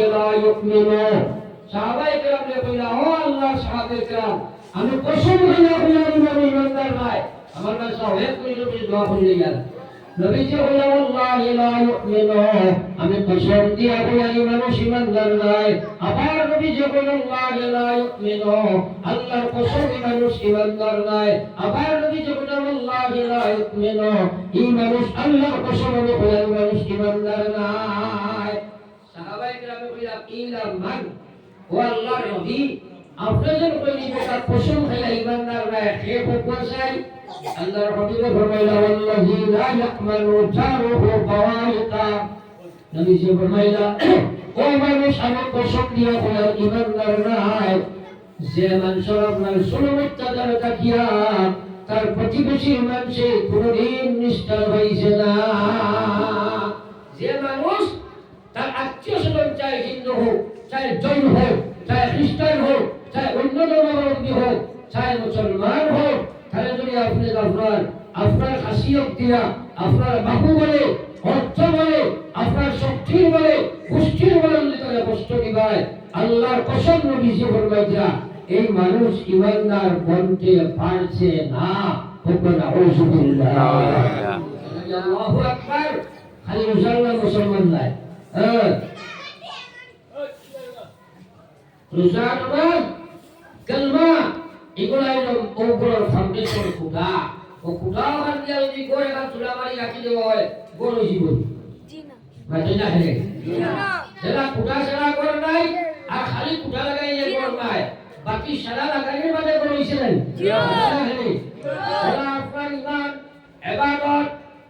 লা ইউমিনু সাহাবায়ে কেরামকে কইলা ও আল্লাহর সাহাবায়ে কেরাম আমি কসম খাইয়া কইলা আমি ইমানদার নাই আমার কাছে এক কইলো দোয়া কইলে গেল নবীজি কইলা আল্লাহ লা ইউমিনু আমি কসম দিয়া কইলা মানুষ ইমানদার নাই আবার নবীজি কইলা আল্লাহ লা ইউমিনু আল্লাহর কসম মানুষ ইমানদার নাই আবার নবীজি কইলা আল্লাহ লা ইউমিনু এই মানুষ আল্লাহর কসম কইলা মানুষ ইমানদার নাই সাহাবায়ে কেরাম কইলা ইলা মান ও আল্লাহর নবী আপনি যখন কইলি বেটা কসম খাইলা ইমানদার নাই কে বলছেন আল্লাহর হাবিব ফরমাইলা ওয়াল্লাযী লা ইয়াকমালু জারুহু ফাওয়াইতা নবীজি ফরমাইলা ও মানুষ আমি কসম দিয়া কইলা ইমানদার নাই যে মানুষের আপনার সুলমিত্তাদার তাকিয়া তার প্রতিবেশীর মানুষে কোনদিন নিষ্ঠার হইছে না যে মানুষ তার আত্মীয় স্বজন চাই হিন্দু হোক চাই জৈন হোক চাই খ্রিস্টান হোক চাই অন্য ধর্মাবলম্বী হোক চাই মুসলমান হোক তাহলে যদি আপনি আপনার খাসিয়ত দিয়া আপনার বাহু বলে অর্থ বলে আপনার শক্তির বলে গোষ্ঠীর বলে যদি তারা কষ্ট দিবায় আল্লাহর কসম নবীজি ফরমাইয়া এই মানুষ ইমানদার বনতে পারছে না হুকুম আউযুবিল্লাহ আল্লাহু আকবার খালি মুসলমান নাই রোজা নামাজ কালমা এগুলো হলো ওগুলোর ফাউন্ডেশন খুদা ও খুদা ওখান দিয়ে যদি করে কাজ চুলা মারি রাখি দেওয়া হয় বড় জীবন মাঝে না হেলে যারা খুদা সারা করে নাই আর খালি খুদা লাগাই যে করে নাই বাকি সারা লাগাইয়ের বাদে করে হইছিলেন যারা আপনার ইমান ইবাদত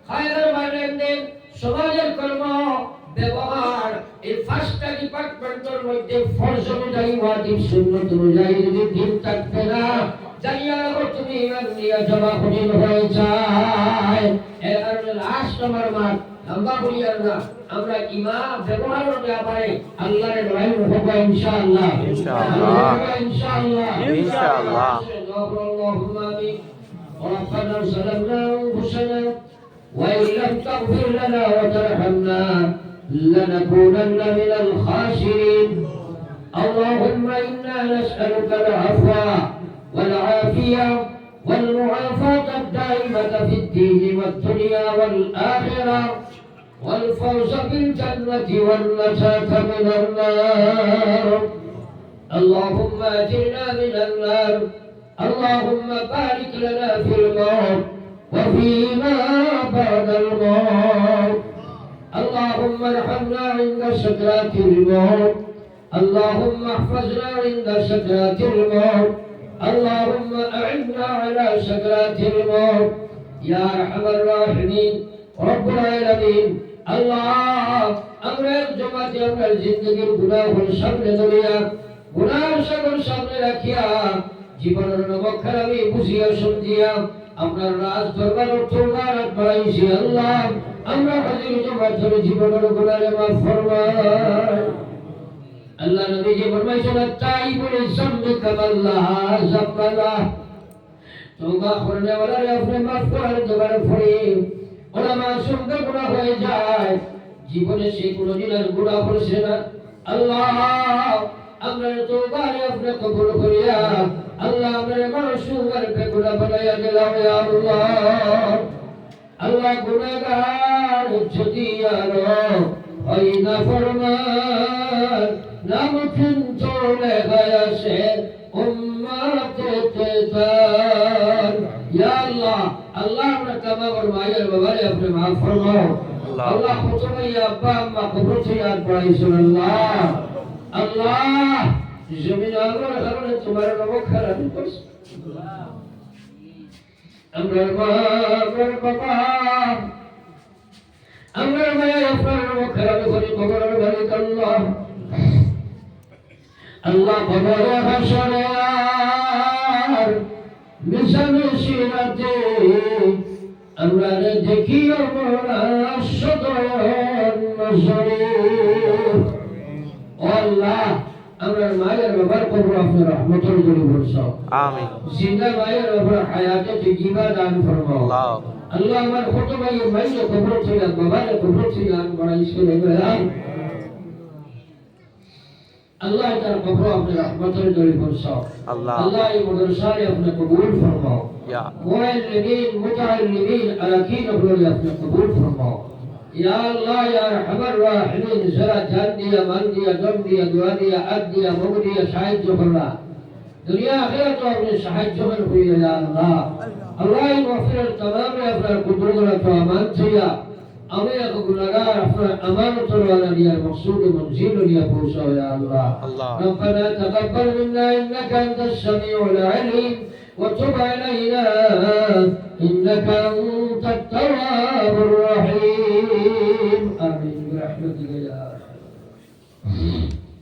খায়রের মানেন সমাজের কর্ম ব্যবহার এই পাঁচটা ডিপার্টমেন্টের মধ্যে ফরজ অনুযায়ী ওয়াজিব সুন্নাত অনুযায়ী যদি দিন থাকবে না জানিয়া রাখো তুমি ইমান নিয়ে জবাবদিহি হয়ে যায় এর কারণে লাস্ট নম্বর মান আমরা বলি না আমরা ইমান ব্যবহারের ব্যাপারে আল্লাহর রহম হবে ইনশাআল্লাহ ইনশাআল্লাহ ইনশাআল্লাহ আল্লাহুম্মা আমিন ربنا ظلمنا أنفسنا وإن لم تغفر لنا وترحمنا لنكونن من الخاسرين اللهم إنا نسألك العفو والعافية والمعافاة الدائمة في الدين والدنيا والآخرة والفوز بالجنة والنجاة من النار اللهم أجرنا من النار اللهم بارك لنا في الموت وفيما بعد الموت اللهم ارحمنا عند سكرات الموت اللهم احفظنا عند سكرات الموت اللهم أعنا على سكرات الموت يا أرحم الراحمين رب العالمين الله أمر جماعة أمر الزندگی گناہ سامنے دنیا گناہ سامنے رکھیا জীবনের নবক্ষর আমি বুঝিয়া শুনজিয়া আপনার রাজ দরবার তোরবার বাড়াইছি আল্লাহ আমরা হাজির জমা ধরে জীবনের গুনাহে মাফ ফরমায় আল্লাহ নবীজি ফরমাইছেন তাইবুল জামবি কামাল্লাহ জাব্বালা তওবা করনে ওয়ালা আপনি মাফ করার দরবার পড়ে ওরা মাসুম গুনাহ হয়ে যায় জীবনে সে কোনদিন আর গুনাহ করছে না আল্লাহ আমরা তওবারে আপনি কবুল করিয়া আল্লাহ আমাদের মাসুমের বেগুনা বানাইয়া দিলাম ইয়া আল্লাহ আল্লাহ গুনাহগার যদি আর হয় না ফরমান নাম কিন্তু লেখায়া সে উম্মতে তার ইয়া আল্লাহ আল্লাহ আমরা কামার মায়ের বাবারে আপনি মাফ ফরমাও আল্লাহ খুশমাইয়া আব্বা আম্মা কবর থেকে আর পড়াইছেন আল্লাহ আল্লাহ জমিন আল্লাহর কারণে তোমার নাম খারাপ করছে আমরা মা আমার বাবা আমরা মায়ের আপনার নাম খারাপ করে কবরের মালিক আল্লাহ আল্লাহ কবরে হাসরে আর মিশামিশি রাতে আমরা দেখি আমরা সদর নজরে আল্লাহ আমরা মায়ের বাবার কবর আপনার রহমতের জন্য বর্ষাও আমিন জিন্দা মায়ের বাবার হায়াতে জিবা দান ফরমাও আল্লাহ আমার ছোট ভাইয়ের মায়ের কবর থেকে বাবার কবর থেকে আন বড়াইছে अल्लाह ताला कब्र अपने रहमतों से बरसाओ अल्लाह ये मदरसा अपने कबूल फरमाओ मुअल्लिमीन मुतअल्लिमीन अरकीन अपने कबूल फरमाओ या अल्लाह या रहमान रहीम जरा जान दिया मन दिया दम दिया दुआ दिया अद दिया मुग दिया शाहिद जो फरमा दुनिया आखिरत तो अपने शाहिद जो मन हुई या अल्लाह अल्लाह ये मग़फ़िरत तमाम अपना कुदरत तो अमान दिया अमे को गुनाहगार अपना अमानत वाला दिया मकसूद मंजिल दिया पहुंचा या अल्लाह रब्बना तक़ब्बल मिन्ना इन्नका अंतस समीउल अलीम وتب علينا إنك أنت التواب الرحيم آمين برحمتك يا أرحم